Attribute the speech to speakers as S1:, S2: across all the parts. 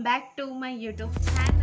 S1: welcome back to my YouTube channel.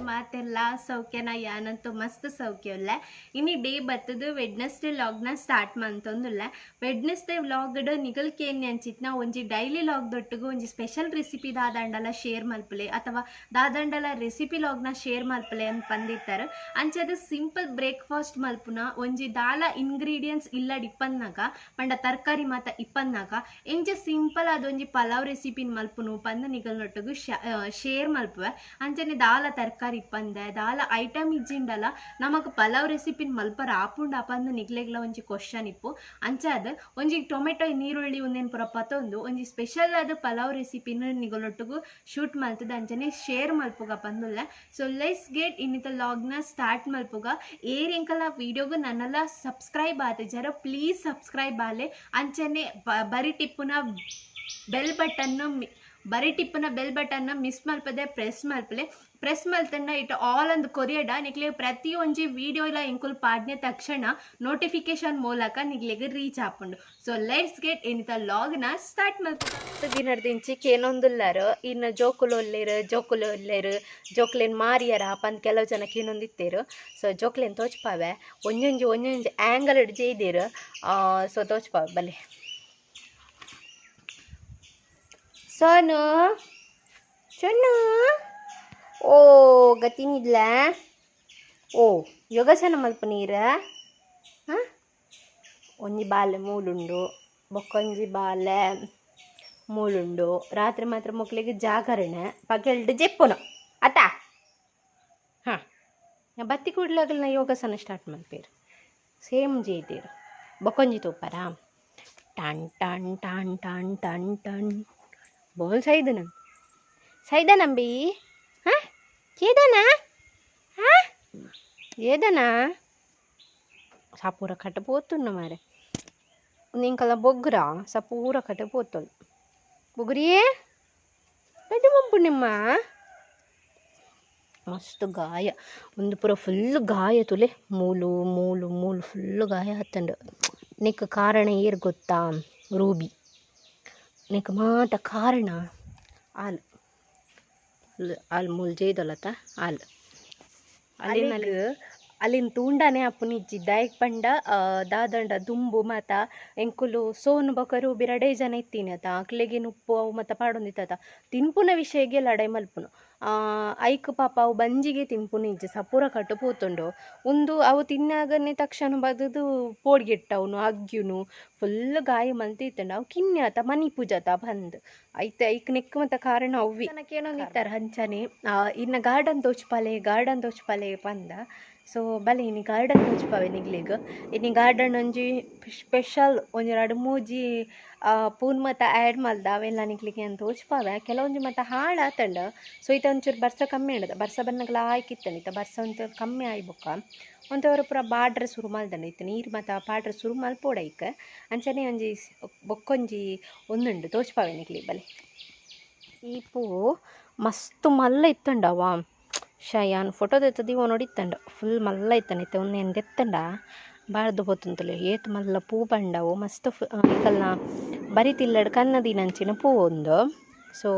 S1: ಮಾತೆಲ್ಲ ಸೌಖ್ಯನ ಯಾನಂತೂ ಮಸ್ತ್ ಸೌಖ್ಯಲ್ಲ ಇನ್ನು ಡೇ ಬತ್ತದು ವೆಡ್ನೆಸ್ಡೇ ವ್ಲಾಗ್ನ ಸ್ಟಾರ್ಟ್ ಮಂತೊಂದುಲ್ಲ ವೆಡ್ನೆಸ್ಡೇ ವ್ಲಾಗ್ ನಿಗಲ್ಕೇನು ಅಂಚಿತ್ನ ಒಂಜಿ ಡೈಲಿ ವ್ಲಾಗ್ ದೊಟ್ಟಿಗೂ ಒಂಜಿ ಸ್ಪೆಷಲ್ ರೆಸಿಪಿ ದಾದಂಡಲ ಶೇರ್ ಮಲ್ಪಲೆ ಅಥವಾ ದಾದಂಡಲ ರೆಸಿಪಿ ವ್ಲಾಗ್ನ ಶೇರ್ ಮಲ್ಪಲೆ ಅಂತ ಬಂದಿತ್ತಾರೆ ಅಂಚದು ಸಿಂಪಲ್ ಬ್ರೇಕ್ಫಾಸ್ಟ್ ಮಲ್ಪುನ ಒಂಜಿ ದಾಲ ಇಂಗ್ರೀಡಿಯೆಂಟ್ಸ್ ಇಲ್ಲಡ್ ಇಪ್ಪನ್ನಾಗ ಪಂಡ ತರಕಾರಿ ಮಾತ ಇಪ್ಪನ್ನಾಗ ಎಂಚ ಸಿಂಪಲ್ ಅದೊಂಜಿ ಪಲಾವ್ ರೆಸಿಪಿನ ಮಲ್ಪುನು ಪಂದ ನಿಗಲ್ನೊಟ್ಟಿಗೂ ಶೇರ್ ಮಲ್ಪುವೆ ಅಂಚನೆ ದಾಲ ತರಕಾರಿ ಇಪ್ಪಂದೆ ದಾಲ ಐಟಮ್ ಇಜ್ಜಿಂಡಲ್ಲ ನಮಕ್ ಪಲಾವ್ ರೆಸಿಪಿನ್ ಮಲ್ಪರ ಆಪುಂಡ ಅಪಂದು ನಿಗ್ಲೆಗ್ಲ ಒಂಜಿ ಕ್ವಶನ್ ಇಪ್ಪು ಅಂಚಾದ ಒಂಜಿ ಟೊಮೆಟೊ ನೀರುಳ್ಳಿ ಒಂದೇನು ಪುರ ಪತ್ತೊಂದು ಒಂಜಿ ಸ್ಪೆಷಲ್ ಆದ ಪಲಾವ್ ರೆಸಿಪಿನ ನಿಗಲೊಟ್ಟಿಗೂ ಶೂಟ್ ಮಲ್ತದ ಅಂಚನೆ ಶೇರ್ ಮಲ್ಪುಗ ಪಂದುಲ್ಲ ಸೊ ಲೆಟ್ಸ್ ಗೆಟ್ ಇನ್ನಿತ ಲಾಗ್ನ ಸ್ಟಾರ್ಟ್ ಮಲ್ಪುಗ ಏರ್ ಎಂಕಲ ವಿಡಿಯೋಗು ನನ್ನೆಲ್ಲ ಸಬ್ಸ್ಕ್ರೈಬ್ ಆದ ಜರ ಪ್ಲೀಸ್ ಸಬ್ಸ್ಕ್ರೈಬ್ ಆಲೆ ಅಂಚನೆ ಬರಿ ಟಿಪ್ಪುನ ಬೆಲ್ ಬಟನ್ನ ಮಿಸ್ ಮಲ್ಪದೆ ಪ್ರೆಸ್ ಮಲ್ತಂಡ ಇಟ್ ಆಲ್ ಅಂದ್ ಕೊರಿಯಡ ನಿಕ್ಲೆ ಪ್ರತಿ ಒಂಜಿ ವಿಡಿಯೋ ಇಲ್ಲ ಇಂಕುಲ್ ಪಾಡ್ನೆ ತಕ್ಷಣ ನೋಟಿಫಿಕೇಶನ್ ಮೂಲಕ ನಿಗ್ಲೆಗೆ ರೀಚ್ ಆಪುಂಡು ಸೊ ಲೆಟ್ಸ್ ಗೆಟ್ ಏನಿತ ಲಾಗ್ನ ಸ್ಟಾರ್ಟ್ ಮಲ್ಪುಗ ದಿನಡ್ದಿಂಚಿಕ್ ಏನೊಂದುಲ್ಲಾರು ಇನ್ನು ಜೋಕುಲು ಒಲ್ಲೇರು ಜೋಕ್ಲೇನ್ ಮಾರಿಯರ ಪಂದ್ ಕೆಲವು ಜನಕ್ಕೆ ಏನೊಂದಿತ್ತೇರು ಸೊ ಜೋಕ್ಲೇನ್ ತೋಚ್ಪಾವೆ ಒಂಜೊಂಜಿ ಆ್ಯಂಗಲ್ ಹಿಡ್ಜೆ ಇದ್ದೀರು ಸೊ ತೋಚ್ಪಾವೆ ಬಲೆ ಸೋನು ಓ ಗತಿನಿಲ್ಲ ಓ ಯೋಗಾಸನ ಮಲ್ಪ ನೀರ ಒಂಜಿ ಬಾಲೆ ಮೂಲುಂಡು ಬೊಕ್ಕೊಂಜಿ ಬಾಲೆ ಮೂಲುಂಡು ರಾತ್ರಿ ಮಾತ್ರ ಮಕ್ಕಳಿಗೆ ಜಾಗರಣೆ ಪಗೆಲ್ಡು ಜೆಪ್ಪುನು ಅತ್ತ ಬತ್ತಿ ಕೂಡ್ಲಾಗಲ್ನ ಯೋಗಾಸನ ಸ್ಟಾರ್ಟ್ ಮಲ್ಪೇರು ಸೇಮ್ ಜೇದೇರು ಬೊಕ್ಕೊಂಜಿ ತೂಪರ ಟನ್ ಟನ್ ಟನ್ ಟನ್ ಟನ್ ಟನ್ ಬೋಲ್ ಸೈದನಂಬಿ ఏదనా సపూర కట్టపోతున్నా మరి ఇంకలా బొగ్గురా సపూర కట్టపోతుంది బొగ్గురియే పెద్ద పంపు నిమ్మ ಮಸ್ತ್ ಗಾಯ ಒಂದು ಪುರ ಫುಲ್ ಗಾಯ ತುಲೆ ಮೂಲು ಫುಲ್ಲು ಗಾಯ ಹತ್ತಂಡು ನಿಕ್ಕ ಕಾರಣ ಏರ್ ಗೊತ್ತಾ ರೂಬಿ ನಿಕ್ಕ ಮಾತ ಕಾರಣ ಹಾಲು ಮೂಲು ಜೈದೊಲತ್ತ ಹಾಲು ಅಲ್ಲಿನ ತೂಂಡಾನೆ ಅಪ್ಪನ ಇಜ್ಜಿದ್ದಾಯ್ಕ್ ಪಂಡ ದಾದಂಡ ದುಂಬು ಮಾತ ಎಂಕುಲು ಸೋನು ಬಕರು ಬಿರಡೇ ಜನ ಇತ್ತೀನಿ ಆತ ಅಕ್ಲೆಗೇನು ಉಪ್ಪು ಅವು ಮತ್ತು ಪಾಡೊಂದಿತ್ತ ತಿನ್ಪುನ ವಿಷಯಗೆ ಲಡೈ ಮಲ್ಪುನು ಐಕ್ ಪಾಪ ಅವು ಬಂಜಿಗೆ ತಿನ್ಪುನ ಇಜ್ಜಿ ಸಪೂರ ಕಟ್ಟು ಪೋತುಂಡು ಒಂದು ಅವು ತಿನ್ನಾಗನೇ ತಕ್ಷಣ ಬದುದು ಪೋಡ್ಗೆಟ್ಟವನು ಅಗ್ಯುನು ಫುಲ್ ಗಾಯ ಮಲ್ತಿತ್ತಂಡು ಅವು ಕಿನ್ಯಾತ ಮನಿ ಪೂಜಾತ ಬಂದು ಐಕ್ ನೆಕ್ ಮತ್ತು ಕಾರಣ ಅವ್ವಿ ಏನೊಂದಿತ್ತಾರೆ ಹಂಚನೆ ಇನ್ನು ಗಾರ್ಡನ್ ತೋಚ್ಪಾಲೆ ಪಂದ ಸೊ ಬಲೆ ಇನ್ನು ಗಾರ್ಡನ್ ತೋಚ್ಪಾವೆ ನಿಗ್ಲಿಗೆ ಇನ್ನು ಗಾರ್ಡನ್ ಒಂಜಿ ಸ್ಪೆಷಲ್ ಒಂಜಿ 2-3 ಪೂನ್ ಮತ್ತು ಆ್ಯಡ್ ಮಲ್ದ ಅವೆಲ್ಲ ನಿಗ್ಲಿಗೆ ಅಂತ ತೋಚ್ಪಾವೆ ಕೆಲವೊಂದು ಮತ್ತು ಹಾಳಾತಂಡ ಸೊ ಈತ ಒಂಚೂರು ಬರ್ಸ ಕಮ್ಮಿ ಹಿಡ್ದ ಬರ್ಸ ಬನ್ನಗಲ ಆಯ್ಕಿತ್ತನಿತ ಬರ್ಸ ಒಂಚೂರು ಕಮ್ಮಿ ಆಯ್ಬೊಕ್ಕ ಒಂಥವ್ರು ಪೂರ ಬಾಡ್ರೆ ಸುರು ಮಲ್ದಂಡ ಇತ್ತು ನೀರು ಮತ್ತು ಪಾಡ್ರೆ ಸುರು ಮಲ್ಪೋಡ ಈಕ ಅಂಚನೆ ಒಂಜಿ ಬೊಕ್ಕೊಂಜಿ ಒಂದುಂಡು ತೋಚ್ಪಾವೆ ನಿಗ್ಲಿ ಬಲೆ ಈ ಪೂ ಮಸ್ತ್ ಮಲ್ಲ ಇತ್ತಂಡವ ಶಯಾನ್ ಫೋಟೋ ತೆತ್ತದೀವ ನೋಡಿತ್ತಂಡ ಫುಲ್ ಮಲ್ಲ ಇತ್ತನಿತ್ತೆ ಒಂದು ಎಂದೆತ್ತಂಡ ಬಾಳ್ದು ಹೋತಂತಲೇ ಏತ್ ಮಲ್ಲ ಪೂ ಬಂಡವು ಮಸ್ತ್ ಈಕಲ್ನ ಬರಿತಿಲ್ಲಡ್ ಕನ್ನದಿನಂಚಿನ ಪೂ ಒಂದು ಸೊ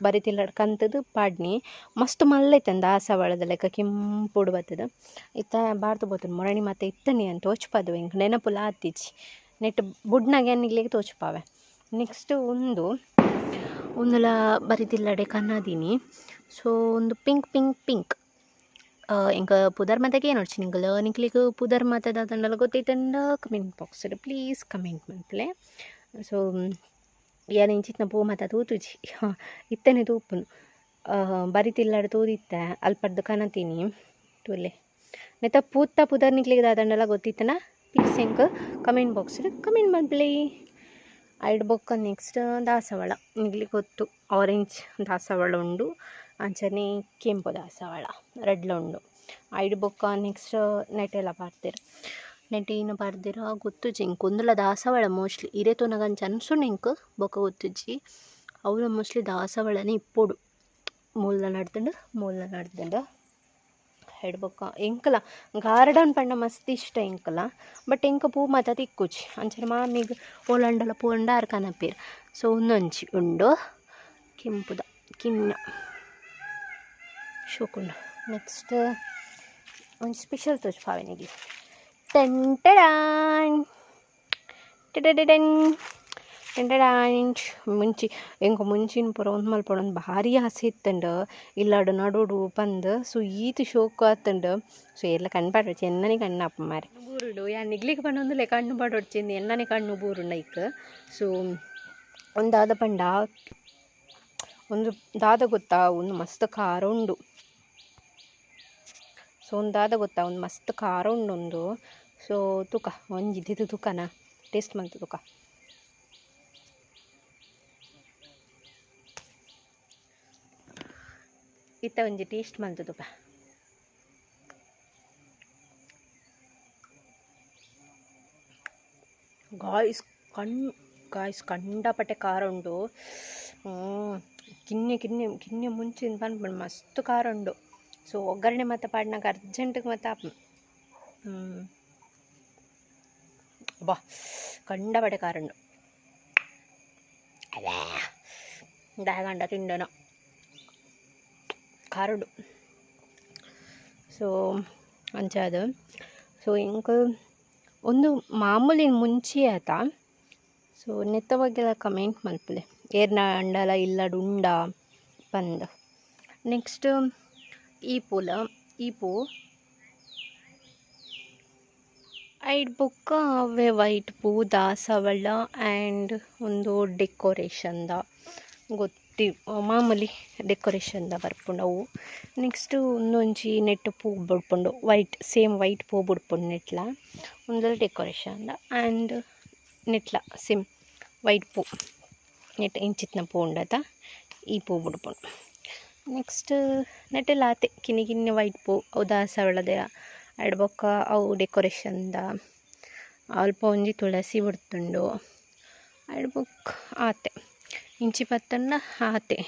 S1: ಬರಿತಿಲ್ಲಡ್ ಕಂತದು ಪಾಡ್ನಿ ಮಸ್ತ್ ಮಲ್ಲ ಇತ್ತಂದ ದಾಸವಾಳದ ಲೆಕ್ಕ ಕೆಂಪುಡು ಬತ್ತದ ಇತ್ತ ಬಾರ್ದು ಬೋತನ್ ಮೊರಣಿ ಮತ್ತೆ ಇತ್ತನಿ ಅಂತ ತೋಚ್ಪದು ಹಿಂಗೆ ನೆನಪುಲ ಆತಿಚ್ಚಿ ನೆಟ್ ಬುಡ್ನಾಗೆ ಅನ್ನಿಗ್ಲಿಗೆ ತೋಚ್ಪಾವೆ ನೆಕ್ಸ್ಟ್ ಒಂದಲ ಬರಿತಿಲ್ಲಡೆ ಕನ್ನದಿನಿ ಸೊ ಒಂದು ಪಿಂಕ್ ಇಂಕ ಪುದರ್ ಮಾತಾಗೆ ಏನು ನೋಡ್ಸಿ ನಿಂಕ್ಲಿಗೆ ಪುದರ್ ಮಾತಾದ ತಂಡಲ್ಲ ಗೊತ್ತೈತಂಡ ಕಮೆಂಟ್ ಬಾಕ್ಸ್ ಪ್ಲೀಸ್ ಕಮೆಂಟ್ ಮಲ್ಪಲೆ ಸೊ ಏನು ಇಂಚಿತ್ನ ಪೂ ಮಾತ ತೂತುಜಿ ಇತ್ತನೆ ತೂಪುನು ಬರಿತಿಲ್ಲಾಡ ತೂದಿತ್ತೆ ಅಲ್ಪಡ್ದು ಕನತೀನಿ ತುಲೆ ನೆತ್ತ ಪೂತ್ತ ಪುದರ್ ನಿಕ್ಲಿಗೆ ದಾದಂಡಲ್ಲ ಗೊತ್ತಿತ್ತನ ಪ್ಲೀಸ್ ಹೆಂಗೆ ಕಮೆಂಟ್ ಬಾಕ್ಸ್ ಕಮೆಂಟ್ ಮಲ್ಪಲೆ ಐಡ್ ಬೊಕ್ಕ ನೆಕ್ಸ್ಟ್ ದಾಸವಾಳ ನಿಗ್ಲಿಗೆ ಗೊತ್ತು ಆರೆಂಜ್ ದಾಸವಾಳ ಉಂಡು ಅಂಚನೆ ಕೆಂಪು ದಾಸವಾಳ ರೆಡ್ಲ ಉಂಡು ಐಡ್ ಬೊಕ್ಕ ನೆಕ್ಸ್ಟ್ ನೆಟೆಲ್ಲ ಪಾಡ್ದಿರ ನೆಟೇನು ಪಾಡ್ದಿರ ಗೊತ್ತುಜಿ ಇಂಕ್ ಒಂದುಲ ದಾಸವಾಳ ಮೋಸ್ಟ್ಲಿ ಇರೆ ತೋನಗಂಚ ಅನ್ಸುಂಡು ಇಂಕ್ ಬೊಕ್ಕ ಗೊತ್ತುಜಿ ಅವಳ ಮೋಸ್ಟ್ಲಿ ದಾಸವಾಳನೇ ಇಪ್ಪೋಡು ಮೂಲ ನಡ್ದಂಡು ಹಿಡ್ಬೇಕ ಎಂಕಲ ಗಾರ್ಡನ್ ಪಂಡ ಮಸ್ತ್ ಇಷ್ಟ ಎಂಕಲ ಬಟ್ ಎಂಕ ಪೂ ಮಾತ ತಿಕ್ಕುಜಿ ಅಂಚನೆ ಮಾಮಿಗೆ ಓಲಂಡಲ ಪೂ ಉಂಡಾರು ಕನಪೇರು ಸೊ ಒಂದೊಂಜಿ ಉಂಡು ಕೆಂಪುದ ಕಿನ್ನ ಶೋಕುಂಡು ನೆಕ್ಸ್ಟ್ ಒಂದು ಸ್ಪೆಷಲ್ ತೋಜ್ ಪಾವೆನಿಗೆ ಟೆಂಟಡಾನ್ ಟೆಟೆಟೆನ್ ಟೆಂಟಡಾನ್ ಮುಂಚಿ ಎಂಕ ಮುಂಚಿನ ಪೂರ ಒಂದು ಮಲ್ಪೊಡೊಂದು ಭಾರಿ ಆಸೆ ಇತ್ತಂಡು ಇಲ್ಲಾಡು ನಡೋಡು ಪಂದು ಸೊ ಈತು ಶೋಕು ಆತಂಡು ಸೊ ಎಲ್ಲ ಕಣ್ಣು ಪಾಡೊಡ್ಚಿ ಎನ್ನನೆ ಕಣ್ಣು ಅಪ್ಪ ಮಾರೆ ಬೂರುಡು ಯಾ ನಿಗ್ಲಿಕ್ಕೆ ಪಂಡೊಂದುಲೆ ಕಣ್ಣು ಪಾಡೊಡ್ಚಿಂದು ಎನ್ನನೆ ಕಣ್ಣು ಬೂರುಂಡ ಇಕ್ಕ ಸೊ ಒಂದಾದ ಪಂಡ ಒಂದು ದಾದ ಗೊತ್ತಾ ಒಂದು ಮಸ್ತ್ ಖಾರ ಉಂಡು ಸೊ ಒಂದು ದಾದ ಗೊತ್ತಾ ಒಂದು ಮಸ್ತ್ ಖಾರ ಉಂಡು ಒಂದು ಸೊ ತುಕ ಒಂಜಿದ್ದು ತುಕನ ಟೇಸ್ಟ್ ಮಂತು ತುಕ ಇತ್ತ ಒಂಜಿ ಟೇಸ್ಟ್ ಮಂತು ತುಕ ಗಾಯ್ಸ್ ಕಂಡಪಟ್ಟೆ ಖಾರ ಉಂಡು ಕಿನ್ನೆ ಮುಂಚಿನ ಪನ್ಪುಂಡು ಮಸ್ತ್ ಖಾರ ಉಂಡು ಸೊ ಒಗ್ಗರಣೆ ಮತ್ತು ಪಾಡ್ನಾಗ ಅರ್ಜೆಂಟಿಗೆ ಮತ್ತು ಬಾ ಕಂಡಪಟ್ಟೆ ಖಾರ ಉಂಡು ಅದೇ ದಾಗಂಡ ತಿಂಡನ ಖಾರ ಉಂಡು ಸೊ ಅಂಚಾದ ಸೊ ಇಂಕ ಒಂದು ಮಾಮೂಲಿ ಮುಂಚೆ ಆತ ಸೊ ನೆತ್ತ ಬಗ್ಗೆಲ್ಲ ಕಮೆಂಟ್ ಮಲ್ಪಲೆ ಏರ್ನ ಅಂಡಲ ಇಲ್ಲಡು ಉಂಡ ಪಂದ್ ನೆಕ್ಸ್ಟ್ ಈ ಪೂ ಐಡ್ ಬುಕ್ಕ ಅವೇ ವೈಟ್ ಪೂ ದಾಸವಾಳ ಆ್ಯಂಡ್ ಒಂದು ಡೆಕೋರೇಷನ್ದ ಗೊತ್ತಿ ಮಾಮೂಲಿ ಡೆಕೋರೇಷನ್ದ ಬರ್ಪುಂಡು ಅವು ನೆಕ್ಸ್ಟ್ ಒಂದೊಂಜಿ ನೆಟ್ ಪೂ ಬುಡ್ಪುಂಡು ವೈಟ್ ಪೂ ಬುಡ್ಪುಂಡು ನೆಟ್ಲ ಒಂದು ಡೆಕೋರೇಷನ್ದ ಆ್ಯಂಡ್ ನೆಟ್ಲ ಸೇಮ್ ವೈಟ್ ಪೂ ನೆಟ್ ಇಂಚಿತ್ನ ಪೂ ಉಂಡತ ಈ ಪೂ ಬುಡ್ಪುಂಡು ನೆಕ್ಸ್ಟ್ ನೆಟ್ಟೆಲ್ಲ ಆತೆ ಕಿನ್ನಿ ವೈಟ್ ಪೂ ಅವು ದಾಸವಾಳದ ಅಡ್ಬೊಕ್ಕ ಅವು ಡೆಕೋರೇಷನ್ದ ಅಲ್ಪ ಒಂಜಿ ತುಳಸಿ ಬಿಡ್ತುಂಡು ಅಡ್ಬೊಕ್ಕ ಆತೆ ಇಂಚಿ ಪತ್ತಂಡ ಆತೆ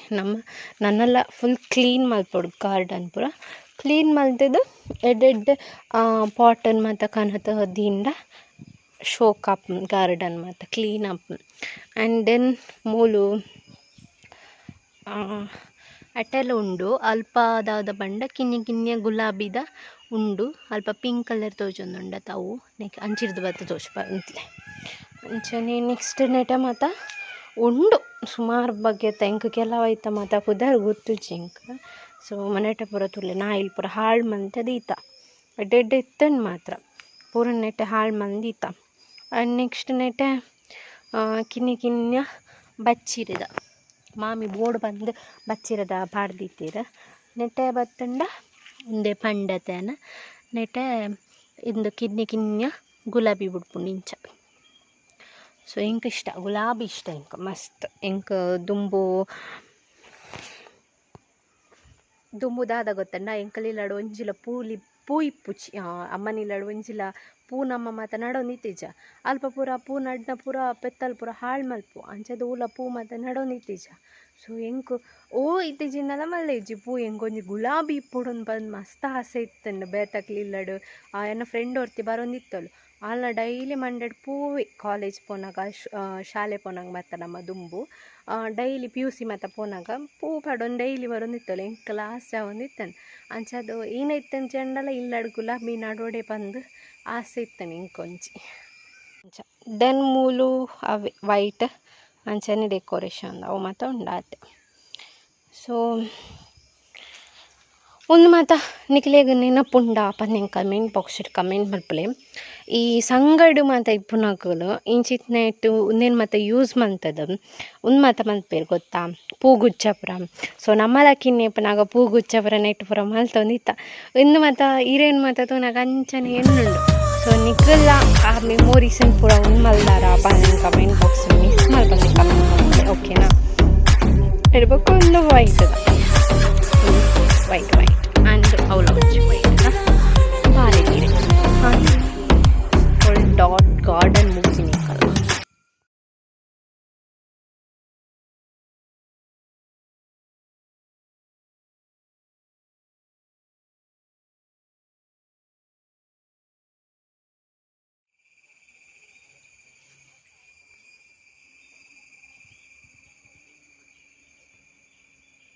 S1: ನನ್ನೆಲ್ಲ ಫುಲ್ ಕ್ಲೀನ್ ಮಲ್ಪೊಡು ಗಾರ್ಡನ್ ಪೂರ ಕ್ಲೀನ್ ಮಲ್ತದು ಎಡ್ಡೆಡ್ ಪಾಟನ್ ಮತ್ತು ಕನತ ದಿಂದ ಶೋಕ್ ಆಪ್ ಗಾರ್ಡನ್ ಮತ್ತು ಕ್ಲೀನ್ ಆಪ್ ಆ್ಯಂಡ್ ದೆನ್ ಮೂಲು ಅಟೆಲ್ಲ ಉಂಡು ಅಲ್ಪ ದಾದ ಬಂಡ ಕಿನ್ನಿಯ ಗುಲಾಬಿದ ಉಂಡು ಅಲ್ಪ ಪಿಂಕ್ ಕಲರ್ ತೋಜೊಂದುಂಡ ತಾವು ಅಂಚಿರ್ದು ಬತ್ತ ತೋಜ್ಪ ಅಂತಲೇ ಅಂಚನೆ ನೆಕ್ಸ್ಟ್ ನೆಟ ಮಾತ ಉಂಡು ಸುಮಾರು ಬಗ್ಗೆ ಎಂಕ ಕೆಲವೈತ ಮಾತ ಪುದರ್ ಗೊತ್ತುಜಿ ಎಂಕ ಸೊ ಮನೆಟ ಪೂರ ತುಲೆ ನಾ ಇಲ್ಲಿ ಪೂರ ಹಾಳು ಮಂತದ ಈತ ಎಡ್ಡೆಡ್ಡೆ ಇತ್ತಂಡು ಮಾತ್ರ ಪೂರ ನೆಟ್ಟೆ ಹಾಳು ಮಂದೀತ ಆ್ಯಂಡ್ ನೆಕ್ಸ್ಟ್ ನೆಟ್ಟೆ ಕಿನ್ನಿಯ ಬಚ್ಚಿರಿದ ಮಾಮಿ ಬೋರ್ಡ್ ಬಂದು ಬಚ್ಚಿರದ ಪಾಡ್ದಿತ್ತೀರ ನೆಟ್ಟೆ ಬತ್ತಂಡ ಒಂದೇ ಪಂಡತೆನ ನೆಟ್ಟೆ ಇಂದು ಕಿನ್ನಿಯ ಗುಲಾಬಿ ಬುಡ್ಪುಂಡು ಇಂಚ ಸೊ ಎಂಕ ಇಷ್ಟ ಗುಲಾಬಿ ಇಷ್ಟ ಎಂಕ ಮಸ್ತ್ ಎಂಕ ದುಂಬು ದಾದ ಗೊತ್ತಂಡ ಎಂಕಲಿಲ್ಲಾಡು ಒಂಜಿಲ ಪೂ ಇಪ್ಪುಚಿ ಅಮ್ಮನಿಲ್ಲಾಡು ಒಂಜಿಲ ಪೂ ನಮ್ಮ ಮಾತ ನಡೋನಿತ್ತೀಜ ಅಲ್ಪ ಪೂರ ಪೂ ನಡ್ನ ಪೂರ ಪೆತ್ತಲ್ ಪೂರ ಹಾಳು ಮಲ್ಪು ಅಂಚದ ಊಲ ಪೂ ಮಾತ ನಡೋನಿತ್ತೀಜ ಸೊ ಎಂಕು ಇತ್ತೀಜಿನಲ್ಲ ಮಲ್ಲ ಇಜ್ಜಿ ಪೂ ಎಂಕೊಂಜಿ ಗುಲಾಬಿ ಇಪ್ಪುಡೊಂದು ಬಂದು ಮಸ್ತ್ ಆಸೆ ಇತ್ತಂಡು ಬೇತಕ್ಲಿಲ್ಲಡು ಎನ್ನ ಫ್ರೆಂಡ್ ಒರ್ತಿ ಬರೋಂದಿತ್ತಲು ಅಲ್ಲ ಡೈಲಿ ಮಂಡೆಡ್ ಪೂವೆ ಕಾಲೇಜ್ ಪೋನಾಗ ಶಾಲೆ ಪೋನಾಗ ಮತ್ತು ನಮ್ಮ ದುಂಬು ಡೈಲಿ PUC ಮತ್ತು ಪೋನಾಗ ಪೂ ಪಡೊಂದು ಡೈಲಿ ಬರೋಂದಿತ್ತಲು ಎಂಕ್ ಕ್ಲಾಸ್ ಆವೊಂದಿತ್ತನು ಅಂಚದು ಏನೈತಂದು ಚೆಂಡಲ ಇಲ್ಲಡು ಗುಲಾಬಿ ನಡೋಡೆ ಬಂದು ಆಸೆ ಇತ್ತನು ಇಂಕೊಂಜಿ ಅಂಚ ದೆನ್ ಮೂಲು ಅವೆ ವೈಟ್ ಅಂಚನೆ ಡೆಕೋರೇಷನ್ ಅವು ಮಾತ ಉಂಡಾತೆ ಸೊ ಒಂದು ಮಾತ ನಿಕ್ಲೆಗ್ ನೆನಪುಂಡ ಪಂದೆಂಗೆ ಕಮೆಂಟ್ ಬಾಕ್ಸ್ ಕಮೆಂಟ್ ಮಲ್ಪಲೆ ಈ ಸಂಗಡು ಮಾತ ಇಪ್ಪುನಕುಲು ಇಂಚಿತ್ನ ಇಟ್ಟು ಉಂದೇನು ಮಾತ ಯೂಸ್ ಮಂತದ ಒಂದು ಮಾತ ಮಲ್ಪೇರು ಗೊತ್ತಾ ಪೂಗುಚ್ಚ ಪುರ ಸೊ ನಮ್ಮಲಕ್ಕಿನ್ನೆ ಪುನಾಗ ಪೂಗುಚ್ಚ ಪುರ ನೆಟ್ಟು ಪುರ ಮಲ್ತೊಂದಿತ್ತ ಇನ್ನು ಮಾತ ಈರೇನು ಮಾತ ತೂನಾಗ ಅಂಚನೆ ಎನ್ನುಂಡು ಸೊ ನಿಕ್ಕಲ್ಲ ಆ ಮೆಮೊರೀಸನ್ನು ಪೂರ ಒಂದು ಮಲ್ದಾರ ಪಂದೆಂಗೆ ಕಮೆಂಟ್ ಬಾಕ್ಸ್ ಮಿಸ್ ಮಲ್ಪಂದೆ ಕಮೆಂಟ್ ಮಾಡ್ತಾರೆ ಓಕೆನಾ ಇರ್ಬೇಕು ಒಂದು ವೈಟ್ ಆ್ಯಂಡ್ ಅವಳ ವೈಟ್ ಭಾರಿ ನೀರೆ ಡಾಟ್ ಗಾರ್ಡನ್ ಮುಗಿಸಿ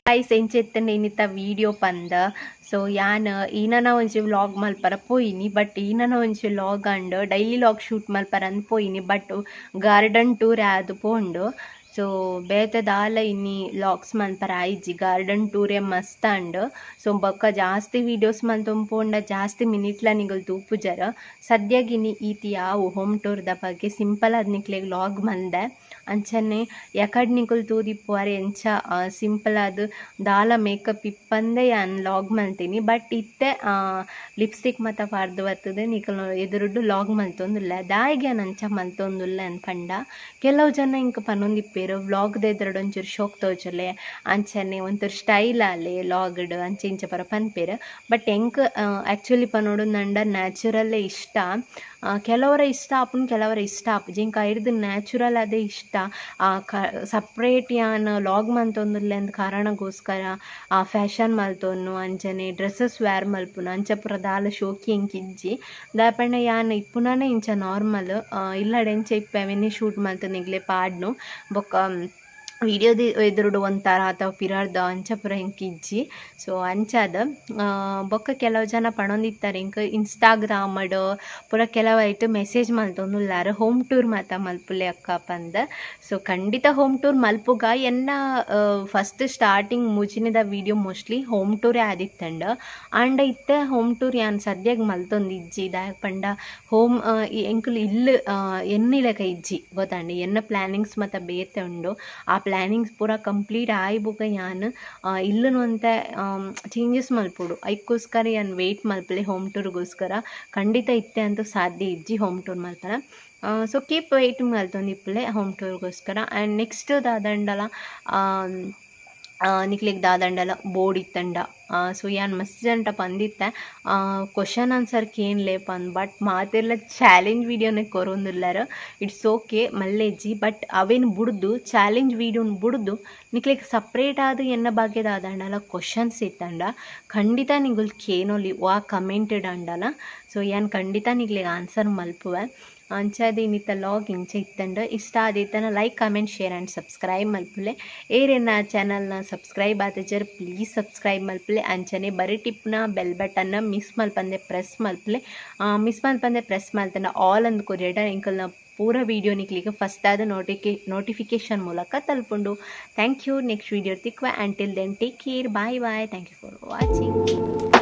S1: ಗೈಸ್ ಎಂಚೆತ್ತಂಡೆ ಇನ್ನಿತ್ತ ವಿಡಿಯೋ ಪಂದ ಸೊ ಯಾನ್ ಈನನ ಒಂಜಿ ವ್ಲಾಗ್ ಮಲ್ಪರ ಪೋಯಿನಿ ಬಟ್ ಈನನ ಒಂಜಿ vlog and daily vlog shoot ಮಲ್ಪರ ಅಂದ್ ಪೋಯಿನಿ ಬಟ್ ಗಾರ್ಡನ್ ಟೂರ್ ಆದ್ ಪೋಂಡು ಸೊ ಬೇತೆ ದಾಲ ಇನ್ನಿ ವ್ಲಾಗ್ಸ್ ಮಲ್ಪರ ಆಯ್ಜಿ ಗಾರ್ಡನ್ ಟೂರೇ ಮಸ್ತ್ ಅಂಡ್ ಸೊ ಬೊಕ್ಕ ಜಾಸ್ತಿ ವೀಡಿಯೋಸ್ ಮಲ್ತೊಂಪೋಂಡ ಜಾಸ್ತಿ ಮಿನಿಟ್ಲ ನಿಗಲ್ ತೂಪುಜರ ಸದ್ಯಗಿನಿ ಈತಿ ಯಾವು ಹೋಮ್ ಟೂರ್ದ ಬಗ್ಗೆ ಸಿಂಪಲ್ ಆದ್ ನಿಕ್ಲೆಗ್ ವ್ಲಾಗ್ ಮಲ್ದೆ ಅಂಚನೆ ಯಕಡ್ ನಿಕುಲ್ ತೂದಿಪ್ಪುವರೆ ಎಂಚ ಸಿಂಪಲ್ ಆದ್ ದಾಲ ಮೇಕಪ್ ಇಪ್ಪಂದೆ ಯಾನ್ ಲಾಗ್ ಮಲ್ತೀನಿ ಬಟ್ ಇತ್ತೆ ಲಿಪ್ಸ್ಟಿಕ್ ಮತ ಪಾರ್ದು ಬರ್ತದೆ ನಿಕಲ್ ಎದುರುಡು ಲಾಗ್ ಮಲ್ತೊಂದುಲ್ಲ ದಾಯಿಗೆ ಅಂಚ ಮಲ್ತೊಂದುಲ್ಲ ಅನ್ಪಂಡ ಕೆಲವು ಜನ ಇಂಕ ಪನ್ನೊಂದಿಪ್ಪೇರು ವ್ಲಾಗ್ದ ಎದುರುಡು ಒಂಚೂರು ಶೋಕ್ ತೋಜಲೆ ಅಂಚನೆ ಒಂಥರ ಸ್ಟೈಲ್ ಆಲೆ ಲಾಗ್ಡ್ ಅಂಚ ಇಂಚ ಪರ ಪನ್ಪೇರು ಬಟ್ ಎಂಕ್ ಆ್ಯಕ್ಚುಲಿ ಪನ್ನೋಡು ನಂಡ ನ್ಯಾಚುರಲ್ಲೇ ಇಷ್ಟ ಕೆಲವರ ಇಷ್ಟ ಆಪುನ್ ಕೆಲವರ ಇಷ್ಟ ಆಪು ಜಿಂಕ ಹಿಡ್ದು ನ್ಯಾಚುರಲ್ ಅದೇ ಇಷ್ಟ ಸಪ್ರೇಟ್ ಯಾನ್ ಲಾಗ್ ಮಲ್ತೊಂದುಲ್ಲ ಅಂದ್ ಕಾರಣಗೋಸ್ಕರ ಫ್ಯಾಷನ್ ಮಲ್ತೊನ್ನು ಅಂಚನೆ ಡ್ರೆಸ್ಸಸ್ ವ್ಯಾರ್ ಮಲ್ಪುನು ಅಂಚ ಪೂರ ದಾಲ ಶೋಕಿ ಎಂಕಿಜ್ಜಿ ದಾಪಂಡ ಯಾನ್ ಇಪ್ಪುನಾನೆ ಇಂಚ ನಾರ್ಮಲ್ ಇಲ್ಲಡೆ ಎಂಚ ಇಪ್ಪೆವೆನಿ ಶೂಟ್ ಮಲ್ತು ನಿಗ್ಲೆ ಪಾಡ್ನು ಬೊಕ್ಕ ವಿಡಿಯೋದ ಎದುರುಡು ಒಂಥರ ಅಥವಾ ಪಿರಾರ್ದ ಅಂಚ ಪೂರ ಎಂಕಿಜ್ಜಿ ಸೊ ಅಂಚಾದ ಬೊಕ್ಕ ಕೆಲವು ಜನ ಪಣೊಂದಿತ್ತಾರೆ ಇಂಕ ಇನ್ಸ್ಟಾಗ್ರಾಮಡ್ ಪೂರ ಕೆಲವೈಟ್ ಮೆಸೇಜ್ ಮಲ್ತೊಂದುಲ್ಲಾರ ಹೋಮ್ ಟೂರ್ ಮಾತ ಮಲ್ಪುಲೆ ಅಕ್ಕ ಪಂದ್ ಸೊ ಖಂಡಿತ ಹೋಮ್ ಟೂರ್ ಮಲ್ಪುಗ ಎನ್ನ ಫಸ್ಟ್ ಸ್ಟಾರ್ಟಿಂಗ್ ಮುಜಿನಿದ ವಿಡಿಯೋ ಮೋಸ್ಟ್ಲಿ ಹೋಮ್ ಟೂರೇ ಆದಿತ್ತಂಡ ಆಂಡ ಇತ್ತೆ ಹೋಮ್ ಟೂರ್ ಯಾನ್ ಸದ್ಯಗ್ ಮಲ್ತೊಂದಿಜ್ಜಿ ದಾಯಕ್ ಪಂಡ ಹೋಮ್ ಎಂಕುಲು ಇಲ್ಲು ಎನ್ನಿಲೆಕ ಇಜ್ಜಿ ಗೊತ್ತಂಡ ಎನ್ನ ಪ್ಲ್ಯಾನಿಂಗ್ಸ್ ಮತ ಬೇತೆ ಉಂಡು ಆ ಪ್ಲ್ಯಾನಿಂಗ್ಸ್ ಪೂರ ಕಂಪ್ಲೀಟ್ ಆಯ್ಬುಗ ಯಾನ್ ಇಲ್ಲುನು ಅಂತೆ ಚೇಂಜಸ್ ಮಲ್ಪೊಡು ಐಕ್ಕೋಸ್ಕರ ಯಾನ್ ವೆಯ್ಟ್ ಮಲ್ಪಲೆ ಹೋಮ್ ಟೂರ್ಗೋಸ್ಕರ ಖಂಡಿತ ಇತ್ತೆ ಅಂತೂ ಸಾಧ್ಯ ಇಜ್ಜಿ ಹೋಮ್ ಟೂರ್ ಮಲ್ಪನ ಸೊ ಕೀಪ್ ವೆಯ್ಟಿಂಗ್ ಮಲ್ತೊಂದಿಪ್ಪಲೆ ಹೋಮ್ ಟೂರ್ಗೋಸ್ಕರ ಆ್ಯಂಡ್ ನೆಕ್ಸ್ಟ್ ದಾದಂಡಲ ನಿಕ್ಲೆಗ್ ದಾದಂಡಲ ಬೋರ್ಡ್ ಇತ್ತಂಡ ಸೊ ಯಾನ್ ಮಸ್ತ್ ಜಂಟ ಪಂದಿತ್ತೆ ಕ್ವಶನ್ ಆನ್ಸರ್ ಕೇನ್ಲೆ ಪಂದ್ ಬಟ್ ಮಾತೆಲ್ಲ ಚಾಲೆಂಜ್ ವೀಡಿಯೋನೇ ಕೊರೊಂದುಲ್ಲಾರ ಇಟ್ಸ್ ಓಕೆ ಮಲ್ಲೆಜ್ಜಿ ಬಟ್ ಅವೇನು ಬುಡ್ದು ಚಾಲೆಂಜ್ ವೀಡಿಯೋನ ಬುಡ್ದು ನಿಕ್ಲೆಗ್ ಸಪ್ರೇಟ್ ಆದ ಎನ್ನ ಬಗ್ಗೆ ದಾದಂಡಲ ಕ್ವಶನ್ಸ್ ಇತ್ತಂಡ ಖಂಡಿತ ನಿಗುಲ್ ಕೇನೊಲಿ ವಾ ಕಮೆಂಟೆಡ್ ಅಂಡಲ ಸೊ ಯಾನ್ ಖಂಡಿತ ನಿಗ್ಲೆಗ್ ಆನ್ಸರ್ ಮಲ್ಪುವೆ ಅಂಚಾದ ಇನ್ನಿತ್ತ ಲಾಗ್ ಇಂಚ ಇತ್ತಂಡ ಇಷ್ಟ ಆದಿತ್ತನ like comment share and subscribe ಮಲ್ಪುಲೆ ಏರೆನ್ನ ಚಾನಲ್ನ ಸಬ್ಸ್ಕ್ರೈಬ್ ಆತಜರ್ ಪ್ಲೀಸ್ ಸಬ್ಸ್ಕ್ರೈಬ್ ಮಲ್ಪುಲೆ ಅಂಚನೆ ಬರೀ ಟಿಪ್ನ ಬೆಲ್ ಬಟನ್ನ ಮಿಸ್ ಮಲ್ಪಂದೆ ಪ್ರೆಸ್ ಮಲ್ಪುಲೆ ಮಿಸ್ ಮಲ್ಪಂದೆ ಪ್ರೆಸ್ ಮಲ್ತನ ಆಲ್ ಅಂದ್ ಕೊರಿಯಡ ಇಂಕಲ್ನ ಪೂರ ವೀಡಿಯೋ ನಿಕ್ಲಿಗೆ ಫಸ್ಟ್ ಆದ ನೋಟಿಫಿಕೇಶನ್ ಮೂಲಕ ತಲುಪುಂಡು ಥ್ಯಾಂಕ್ ಯು ನೆಕ್ಸ್ಟ್ ವೀಡಿಯೋ ತಿಕ್ವ and till then take care bye bye thank you for watching